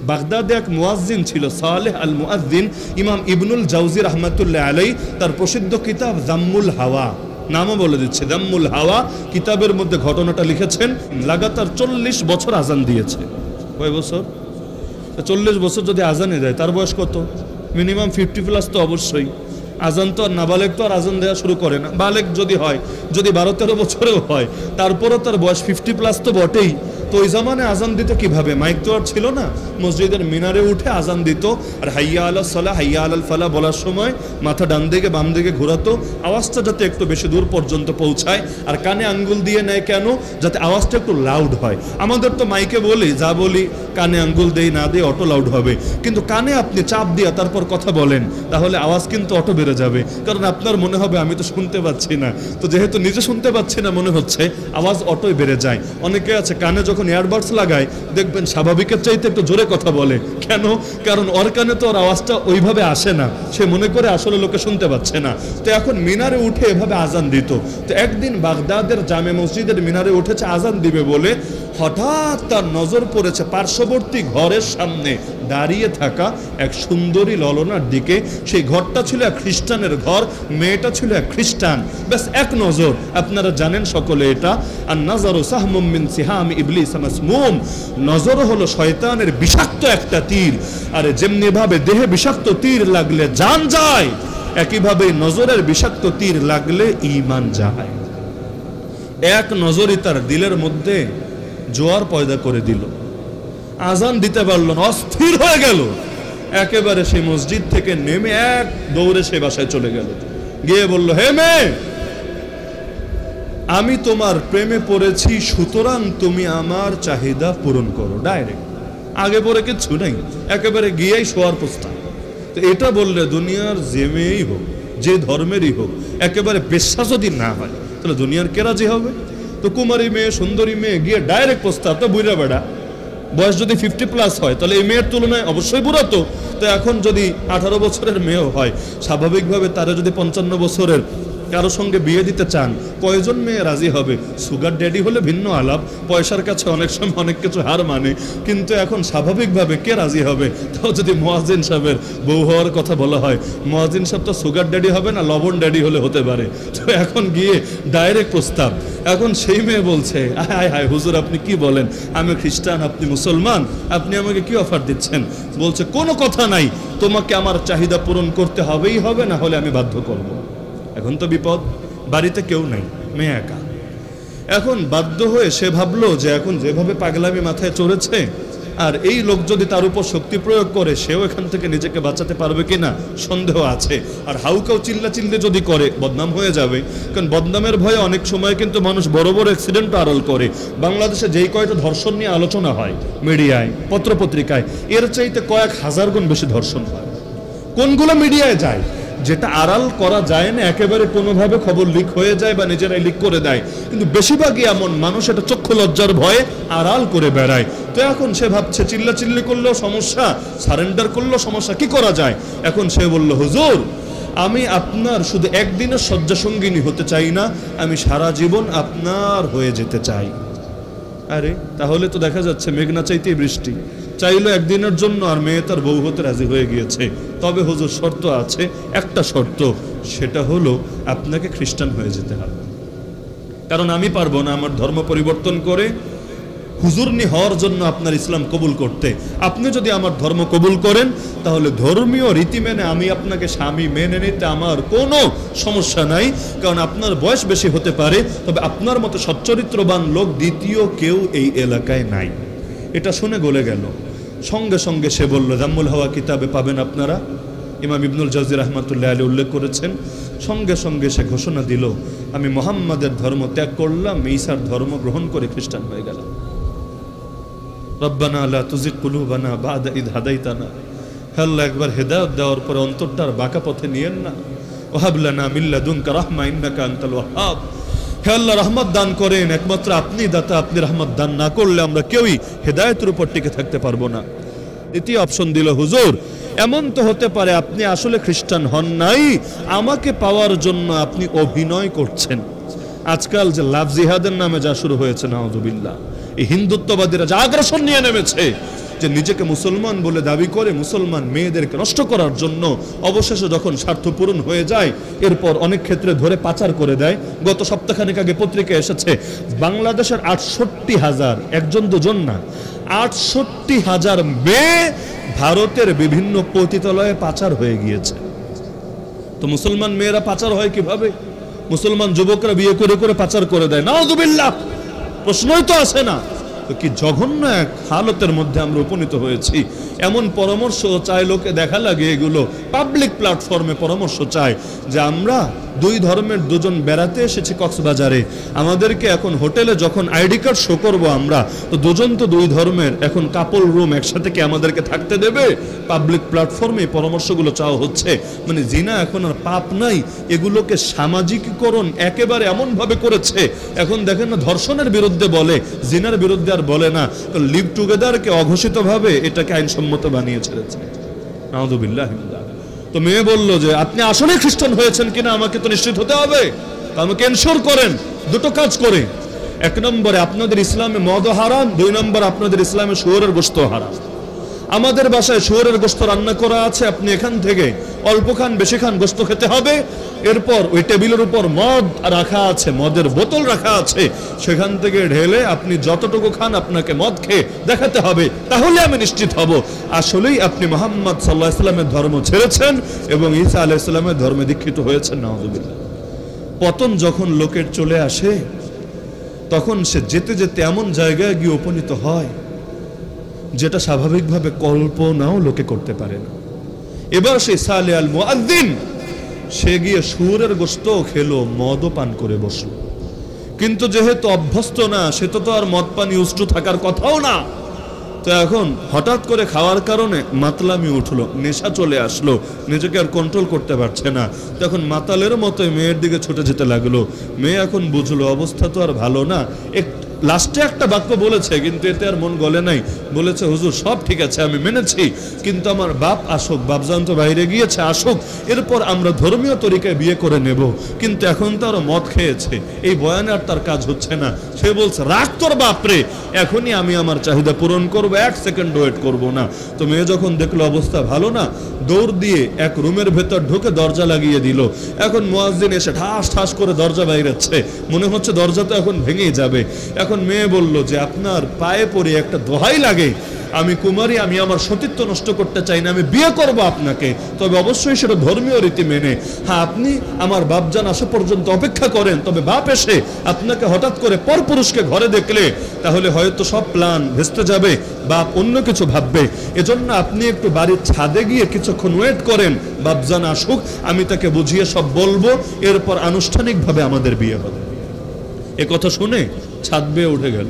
বাগদাদে এক মুয়াজ্জিন ছিল সালেহ আল মুয়াজ্জিন। ইমাম ইবনুল জাওজি রাহমাতুল্লাহ আলাইহি তার প্রসিদ্ধ কিতাব যাম্মুল হাওয়া, নামও বলে দিচ্ছে যাম্মুল হাওয়া, কিতাবের মধ্যে ঘটনাটা লিখেছেন। লাগাতার 40 বছর আজান দিয়েছে। কয় বছর? 40 বছর যদি আজানে যায়, তার বয়স কত? মিনিমাম 50+ তো অবশ্যই। আজান তো আর নাবালেগ তো আর আজান দেওয়া শুরু করে না। বালেগ যদি হয়, যদি 12-13 বছরেও হয়, তারপরও তার বয়স 50+ তো বটেই। তো ওই জামানে আজান দিত কিভাবে? মাইক তো আর ছিল না। মসজিদের মিনারে উঠে আজান দিত, আর হাইয়া আলাস সালাহ হাইয়া আলাল ফালাহ বলার সময় মাথা ডান দিকে বাম দিকে ঘোরাতো, আওয়াজটা যাতে একটু বেশি দূর পর্যন্ত পৌঁছায়। আর কানে আঙ্গুল দিয়ে নেয় কেন? যাতে আওয়াজটা একটু লাউড হয়। আমাদের তো মাইকে বলি, যা বলি কানে আঙ্গুল দেই না দেই অটো লাউড হবে, কিন্তু কানে আপনি চাপ দিয়া তারপর কথা বলেন, তাহলে আওয়াজ কিন্তু অটো বেড়ে যাবে। কারণ আপনার মনে হবে আমি তো শুনতে পাচ্ছি না, তো যেহেতু নিজে শুনতে পাচ্ছি না মনে হচ্ছে, আওয়াজ অটোই বেড়ে যায়। অনেকে আছে কানে যখন এয়ারবাডস লাগায় দেখবেন স্বাভাবিকের চাইতে একটু জোরে কথা বলে। কেন? কারণ ওর কানে তো ওর আওয়াজটা ওইভাবে আসে না, সে মনে করে আসলে লোকে শুনতে পাচ্ছে না। তো এখন মিনারে উঠে এভাবে আজান দিত। তো একদিন বাগদাদের জামে মসজিদের মিনারে উঠেছে আজান দিবে বলে, হঠাৎ তার নজর পড়েছে পার্শ্ববর্তী ঘরের সামনে দাঁড়িয়ে থাকা এক সুন্দরী ললনার দিকে। সেই ঘরটা ছিল এক খ্রিস্টানের ঘর, মেয়েটা ছিল এক খ্রিস্টান। ব্যাস এক নজর, আপনারা জানেন সকলে এটা। আর নাজারু সাহমুম মিন সিহাম ইবলিস মাসমুম, নজর হলো শয়তানের বিষাক্ত একটা তীর। আরে যেমনি ভাবে দেহে বিষাক্ত তীর লাগলে জান যায়, একইভাবে নজরের বিষাক্ত তীর লাগলে ঈমান যায়। এক নজরই তার দিলের মধ্যে জোয়ার পয়দা করে দিল। আজান দিতে পারল না, অস্থির হয়ে গেল। একেবারে সেই মসজিদ থেকে নেমে এক দৌড়ে সে বাসায় চলে গেল। গিয়ে বলল, হে মেয়ে, আমি তোমার প্রেমে পড়েছি, সুতরাং তুমি আমার চাহিদা পূরণ করো। ডাইরেক্ট, আগে পরে কিচ্ছু নেই, একেবারে গিয়েই শোয়ার প্রস্তাব। তো এটা বললে দুনিয়ার যে মেয়েই হোক, যে ধর্মেরই হোক, একেবারে পেশা যদি না হয় তাহলে দুনিয়ার কে রাজি হবে? তো কুমারী মেয়ে, সুন্দরী মেয়ে, গিয়ে ডাইরেক্ট প্রস্তাব। তো বুড়া বেড়া, বয়স যদি 50+ হয় তাহলে এই মেয়ের তুলনায় অবশ্যই বুড়া। তো এখন যদি 18 বছরের মেয়েও হয়, স্বাভাবিকভাবে তারা যদি 55 বছরের কারো সঙ্গে বিয়ে দিতে চান, কয়জন মেয়ে রাজি হবে? সুগার ড্যাডি হলে ভিন্ন আলাপ, পয়সার কাছে অনেক সময় অনেক কিছু হার মানে, কিন্তু এখন স্বাভাবিকভাবে কে রাজি হবে? তাও যদি মুয়াজ্জিন সাহেবের বউ হওয়ার কথা বলা হয়, মুয়াজ্জিন সাহেব তো সুগার ড্যাডি হবে না, লবণ ড্যাডি হলে হতে পারে। তো এখন গিয়ে ডাইরেক্ট প্রস্তাব। এখন সেই মেয়ে বলছে, হায় হায় হুজুর, আপনি কি বলেন? আমি খ্রিস্টান, আপনি মুসলমান, আপনি আমাকে কি অফার দিচ্ছেন? বলছে, কোনো কথা নাই, তোমাকে আমার চাহিদা পূরণ করতে হবেই হবে, না হলে আমি বাধ্য করব। এখন তো বিপদ, বাড়িতে কেউ নাই, মেয়ে একা। এখন বাধ্য হয়ে সে ভাবলো যে এখন যেভাবে পাগলামি মাথায় চড়েছে, আর এই লোক যদি তার উপর শক্তি প্রয়োগ করে, সেও এখান থেকে নিজেকে বাঁচাতে পারবে কিনা সন্দেহ আছে। আর হাউকাউ চিল্লা চিল্লে যদি করে, বদনাম হয়ে যাবে। কারণ বদনামের ভয়ে অনেক সময় কিন্তু মানুষ বড় বড় অ্যাক্সিডেন্ট আড়াল করে। বাংলাদেশে যেই কয়টা ধর্ষণ নিয়ে আলোচনা হয় মিডিয়ায়, পত্রপত্রিকায়, এর চাইতে কয়েক হাজার গুণ বেশি ধর্ষণ হয়। কোনগুলো মিডিয়ায় যায়? যেটা আড়াল করা যায় না, একেবারে কোনোভাবে খবর লিক হয়ে যায় বা নিজেরাই লিক করে দেয়। কিন্তু বেশিরভাগই এমন মানুষ এটা চক্ষু লজ্জার ভয়ে আড়াল করে বেড়ায়। তো এখন সে ভাবছে চিল্লাচিল্লি করলেও সমস্যা, সারেন্ডার করলেও সমস্যা, কি করা যায়? এখন সে বলল, হুজুর, আমি আপনার শুধু একদিনের শয্যা সঙ্গিনী হতে চাই না, আমি সারা জীবন আপনার হয়ে যেতে চাই। আরে তাহলে তো দেখা যাচ্ছে মেঘনা চাইতেই বৃষ্টি। চাইলো একদিনের জন্য, আর মেয়ে তার বউ হতে রাজি হয়ে গিয়েছে। তবে হুজুর, শর্ত আছে, একটা শর্ত, সেটা হলো আপনাকে খ্রিস্টান হয়ে যেতে হবে। কারণ আমি পারবো না আমার ধর্ম পরিবর্তন করে হুজুরনি হওয়ার জন্য আপনার ইসলাম কবুল করতে। আপনি যদি আমার ধর্ম কবুল করেন, তাহলে ধর্মীয় রীতি মেনে আমি আপনাকে স্বামী মেনে নিতে আমার কোনো সমস্যা নাই। কারণ আপনার বয়স বেশি হতে পারে, তবে আপনার মতো সচ্চরিত্রবান লোক দ্বিতীয় কেউ এই এলাকায় নাই। এটা শুনে গলে গেল। সঙ্গে সঙ্গে সে বলল, যাম্মুল হাওয়া কিতাবে পাবেন আপনারা, ইমাম ইবনুল জাওজি রাহমাতুল্লাহ আলাইহি উল্লেখ করেছেন। সঙ্গে সঙ্গে সে ঘোষণা দিল, আমি মুহাম্মাদের ধর্ম ত্যাগ করলাম, ঈসার ধর্ম গ্রহণ করে খ্রিস্টান হয়ে গেলাম। রব্বানা লা তুজিগ কুলুবানা বা'দা ইদ হাদাইতানা, হে আল্লাহ, একবার হেদায়েত দেওয়ার পরে অন্তরটার বাঁকা পথে নিয়েন না। ওয়াহাব লানা মিন লাদুনকা রাহমা ইন্নাকা আনতাল ওয়াহ্হাব, হে আল্লাহ, রহমত দান করেন, একমাত্র আপনি দাতা, আপনি রহমত দান না করলে আমরা কেউই হেদায়েতের উপর টিকে থাকতে পারবো না। দ্বিতীয় অপশন দিল, হুজুর, এমন তো হতে পারে আপনি আসলে খ্রিস্টান হন নাই, আমাকে পাওয়ার জন্য আপনি অভিনয় করছেন। আজকাল যে লাভ জিহাদের নামে যা শুরু হয়েছে, নাউযুবিল্লাহ, এই হিন্দুত্ববাদীরা যা আগ্রাসন নিয়ে নেমেছে, যে নিজেকে মুসলমান বলে দাবি করে মুসলমান মেয়েদেরকে নষ্ট করার জন্য অবশেষে যখন স্বার্থ পূরণ হয়ে যায় এরপর অনেক ক্ষেত্রে ধরে পাচার করে দেয়। গত সপ্তাহখানেক আগে পত্রিকায় এসেছে বাংলাদেশের 68,000, একজন দুজন না, 68,000 মেয়ে ভারতের বিভিন্ন পতিতালয়ে পাচার হয়ে গিয়েছে। তো মুসলমান মেয়েরা পাচার হয় কিভাবে? মুসলমান যুবকরা বিয়ে করে করে পাচার করে দেয়, নাউযুবিল্লাহ। প্রশ্নই তো আসে না। তো কি জঘন্য এক হালতের মধ্যে আমরা উপনীত হয়েছি। এমন পরামর্শ চায়, লোকে দেখা লাগে এগুলো পাবলিক প্ল্যাটফর্মে পরামর্শ চায় যে আমরা দুই ধর্মের দুজন বেড়াতে এসেছি কক্সবাজারে, আমাদেরকে এখন হোটেলে যখন আইডি কার্ড শো করবো আমরা, তো দুজন তো দুই ধর্মের, এখন কাপল রুম একসাথে কি আমাদেরকে থাকতে দেবে? পাবলিক প্ল্যাটফর্মে এই পরামর্শগুলো চাওয়া হচ্ছে। মানে জিনা এখন আর পাপ নাই, এগুলোকে সামাজিকীকরণ একেবারে এমনভাবে করেছে। এখন দেখেন না, ধর্ষণের বিরুদ্ধে বলে, জিনার বিরুদ্ধে আর বলে না। তো লিভ টুগেদারকে অঘোষিতভাবে এটাকে আইনসম্মত বানিয়ে ছেড়েছে। নাউযুবিল্লাহ। তো মেয়ে বলল যে আপনি আসলে খ্রিস্টান হয়েছেন কিনা আমাকে তো নিশ্চিত হতে হবে, তো আমাকে এনশোর করেন দুটো কাজ করে। এক নম্বরে আপনাদের ইসলামে মদ হারাম, দুই নম্বর আপনাদের ইসলামে শুয়োরের গোশত হারাম। আমাদের বাসায় শুয়োরের গোশত রান্না করা আছে, আপনি এখান থেকে অল্প খান বেশি খান গোশত খেতে হবে। এরপর ওই টেবিলের উপর মদ রাখা আছে, মদের বোতল রাখা আছে, সেখান থেকে ঢেলে আপনি যতটুকু খান আপনাকে মদ খেয়ে দেখাতে হবে, তাহলে আমি নিশ্চিত হব আসলেই আপনি মুহাম্মদ সাল্লাল্লাহু আলাইহি ওয়াসাল্লামের ধর্ম ছেড়েছেন এবং ঈসা আলাইহিস সালামের ধর্মে দীক্ষিত হয়েছেন। নাউযুবিল্লাহ। পতন যখন লোকের চলে আসে তখন সে যেতে যেতে এমন জায়গায় গিয়ে উপনীত হয় যেটা স্বাভাবিকভাবে কল্পনাও লোকে করতে পারে না। এবার সে সালে আল মুআজ্জিন, সে গিয়ে শুয়োরের গোশত খেলো, মদও পান করে বসলো। কিন্তু যেহেতু অভ্যস্ত না, সে তো আর মদ পান ইউজ টু থাকার কথাও না। তো এখন হঠাৎ করে খাওয়ার কারণে মাতলামি উঠলো, নেশা চলে আসলো, নিজেকে আর কন্ট্রোল করতে পারছে না। তখন মাতালের মতো মেয়ের দিকে ছুটে যেতে লাগলো। মেয়ে এখন বুঝলো অবস্থা তো আর ভালো না। লাস্টে একটা বাক্য বলেছে, কিন্তু এতে আর মন গলে নাই। বলেছে, হুজুর সব ঠিক আছে, আমি মেনেছি, কিন্তু আমার বাপ আসুক, বাপজান তো বাইরে গিয়েছে, আসুক, এরপর আমরা ধর্মীয় তরিকায় বিয়ে করে নেব। কিন্তু এখন তো আরো মদ খেয়েছে, এই বয়ানে আর তার কাজ হচ্ছে না। সে বলছে, রাখ তোর বাপরে, এখনই আমি আমার চাহিদা পূরণ করবো, এক সেকেন্ড ওয়েট করবো না। তো মেয়ে যখন দেখলো অবস্থা ভালো না, দৌড় দিয়ে এক রুমের ভেতর ঢুকে দরজা লাগিয়ে দিল। এখন মুয়াজ্জিন এসে ঠাস ঠাস করে দরজা বাইরেছে, মনে হচ্ছে দরজা তো এখন ভেঙেই যাবে। এখন মেয়ে বলল যে আপনার পায়ে পড়ে একটা দোহাই লাগে, আমি কুমারী, আমি আমার সতীত্ব নষ্ট করতে চাই না, আমি বিয়ে করব আপনাকে, তবে অবশ্যই সেটা ধর্মীয় রীতি মেনে। হ্যাঁ, আপনি আমার বাপজান আসা পর্যন্ত অপেক্ষা করেন, তবে বাপ এসে আপনাকে হঠাৎ করে পরপুরুষকে ঘরে দেখলে তাহলে হয়তো সব প্ল্যান ভেস্তে যাবে, বাপ অন্য কিছু ভাববে। এজন্য আপনি একটু বাড়ির ছাদে গিয়ে কিছুক্ষণ ওয়েট করেন, বাপজান আসুক, আমি তাকে বুঝিয়ে সব বলবো, এরপর আনুষ্ঠানিকভাবে আমাদের বিয়ে হবে। এ কথা শুনে ছাদ বেয়ে উঠে গেল।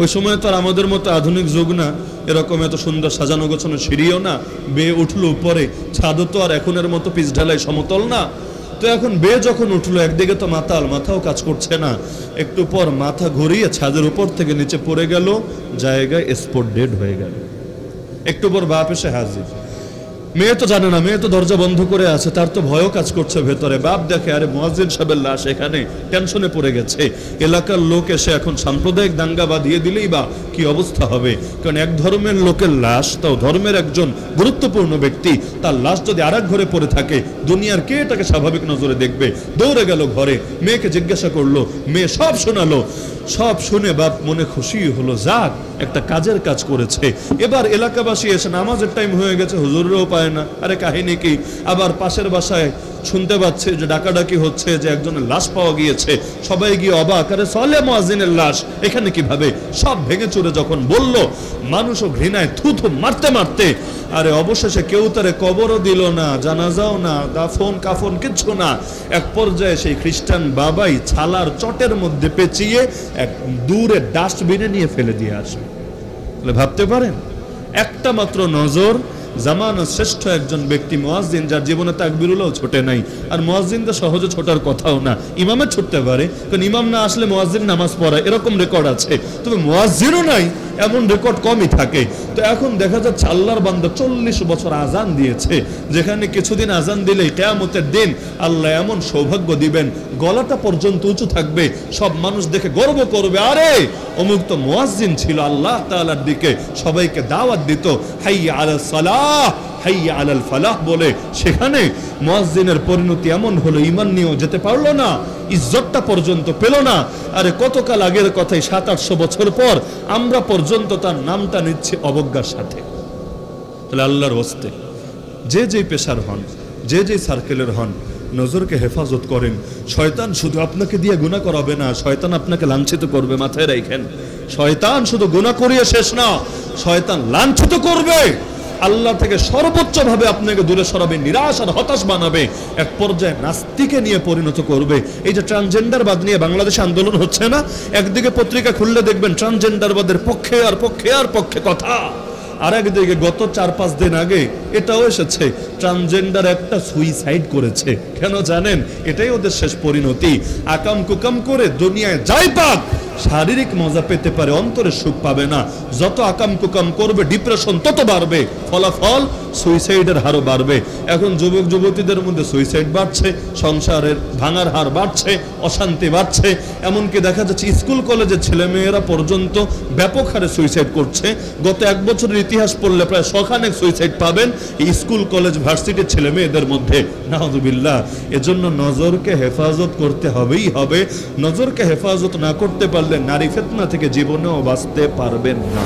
ওই সময় তো আর আমাদের মতো আধুনিক যুগ না, এরকম এত সুন্দর সাজানো গোছানো সিঁড়িও না। বেয়ে উঠলো উপরে, ছাদও তো আর এখনের মতো পিচ ঢালাই সমতল না। তো এখন বেয়ে যখন উঠলো, একদিকে তো মাতাল, মাথাও কাজ করছে না, একটু পর মাথা ঘুরিয়ে ছাদের উপর থেকে নিচে পড়ে গেল, জায়গায় স্পট ডেড হয়ে গেল। একটু পর বাপ এসে হাজির। মেয়ে তো জানে না, মেয়ে তো দরজা বন্ধ করে আছে, তার তো ভয়ও কাজ করছে ভেতরে। বাপ দেখে, আরে মুয়াজ্জিন সাহেবের লাশ এখানে, টেনশনে পড়ে গেছে। এলাকার লোক এসে এখন সাম্প্রদায়িক দাঙ্গা বাঁধিয়ে দিলেই বা কি অবস্থা হবে, কারণ এক ধর্মের লোকের লাশ, তাও ধর্মের একজন গুরুত্বপূর্ণ ব্যক্তি, তার লাশ যদি আরেক ঘরে পড়ে থাকে, দুনিয়ার কে এটাকে স্বাভাবিক নজরে দেখবে? দৌড়ে গেল ঘরে, মেয়েকে জিজ্ঞাসা করলো, মেয়ে সব শোনালো। সব শুনে বাপ মনে খুশি হলো, যাক একটা কাজের কাজ করেছে। এবার এলাকাবাসী এসে, নামাজের টাইম হয়ে গেছে, হুজুরও পায় না, আরে কাহিনী কি? আবার পাশের বাসায় শুনতে পাচ্ছে যে ডাকাডাকি হচ্ছে যে একজনের লাশ পাওয়া গিয়েছে। সবাই গিয়ে অবাক, আরে সালে মুয়াজ্জিনের লাশ এখানে কিভাবে? সব ভেঙে চুরে যখন বলল, মানুষও ঘৃণায় থুথু মারতে মারতে, আরে অবশেষে কেউ তারে কবরও দিল না, জানাজাও না, দাফন কাফন কিচ্ছু না। এক পর্যায়ে সেই খ্রিস্টান বাবাই ছালার চটের মধ্যে পেঁচিয়ে এক দূরে ডাস্টবিনে নিয়ে ফেলে দিয়ে আসে। ভাবতে পারেন, একটা মাত্র নজর, জামানার শ্রেষ্ঠ একজন ব্যক্তি মুয়াজ্জিন, যার জীবনে তাকবীরুল্লাহ ছোটে নাই। আর মুয়াজ্জিন তো সহজে ছোটার কথাও না, ইমামে ছুটতে পারে, কারণ ইমাম না আসলে মুয়াজ্জিন নামাজ পড়ায়, এরকম রেকর্ড আছে। তবে মুয়াজ্জিনও নাই, এমন রেকর্ড কমই থাকে। তো এখন দেখা যাচ্ছে আল্লাহর বান্দা 40 বছর আজান দিয়েছে, যেখানে কিছুদিন আজান দিলেই কিয়ামতের দিন আল্লাহ এমন সৌভাগ্য দিবেন, গলাটা পর্যন্ত উঁচু থাকবে, সব মানুষ দেখে গর্ব করবে, আরে অমুক তো মুয়াজ্জিন ছিল, আল্লাহ তাআলার দিকে সবাইকে দাওয়াত দিত, হাইয়া আলাস সালাহ হাইয়া আলাল ফালাহ বলে। সেখানে মুয়াজ্জিনের পরিণতি এমন হলো, ঈমান নিয়েও যেতে পারলো না, ইজ্জতটা পর্যন্ত পেল না। আরে কতকাল আগের কথাই, 700-800 বছর পর আমরা পর্যন্ত তার নামটা নিচ্ছি অবজ্ঞার সাথে। তাহলে আল্লাহর ওয়াস্তে যে যেই পেশার হন, যে যেই সার্কেলের হন, নজরকে হেফাজত করেন। শয়তান শুধু আপনাকে দিয়ে গুনাহ করাবে না, শয়তান আপনাকে লাঞ্ছিত করবে, মাথায় রাখেন। শয়তান শুধু গুনাহ করিয়ে শেষ না, শয়তান লাঞ্ছিত করবে, আল্লাহ থেকে সর্বোচ্চ ভাবে আপনাকে দূরে সরাবে, নিরাশ আর হতাশ বানাবে, এক পর্যায়ে নাস্তিকে নিয়ে পরিণত করবে। এই যে ট্রান্সজেন্ডারবাদ নিয়ে বাংলাদেশে আন্দোলন হচ্ছে না, একদিকে পত্রিকা খুললে দেখবেন ট্রান্সজেন্ডারবাদের পক্ষে আর পক্ষে আর পক্ষে কথা, আর একদিকে গত 4-5 দিন আগে এটাও এসেছে, ট্রান্সজেন্ডার একটা সুইসাইড করেছে। কেন জানেন? এটাই ওদের শেষ পরিণতি। আকাম কুকাম করে দুনিয়ায় যাই পাক, শারীরিক মজা পেতে পারে, অন্তরে সুখ পাবে না। যত আকাম কুকাম করবে ডিপ্রেশন তত বাড়বে, ফলাফল সুইসাইডের হারও বাড়বে। এখন যুবক যুবতীদের মধ্যে সুইসাইড বাড়ছে, সংসারের ভাঙার হার বাড়ছে, অশান্তি বাড়ছে। এমনকি দেখা যাচ্ছে স্কুল কলেজের ছেলেমেয়েরা পর্যন্ত ব্যাপক হারে সুইসাইড করছে। গত 1 বছরের ইতিহাস পড়লে প্রায় 100খানেক সুইসাইড পাবেন এই স্কুল কলেজ ভার্সিটির ছেলে মেয়েদের মধ্যে, নাউযুবিল্লাহ। এজন্য নজরকে হেফাজত করতে হবেই হবে। নজরকে হেফাজত না করতে পারলে নারী ফিতনা থেকে জীবনেও বাঁচতে পারবেন না।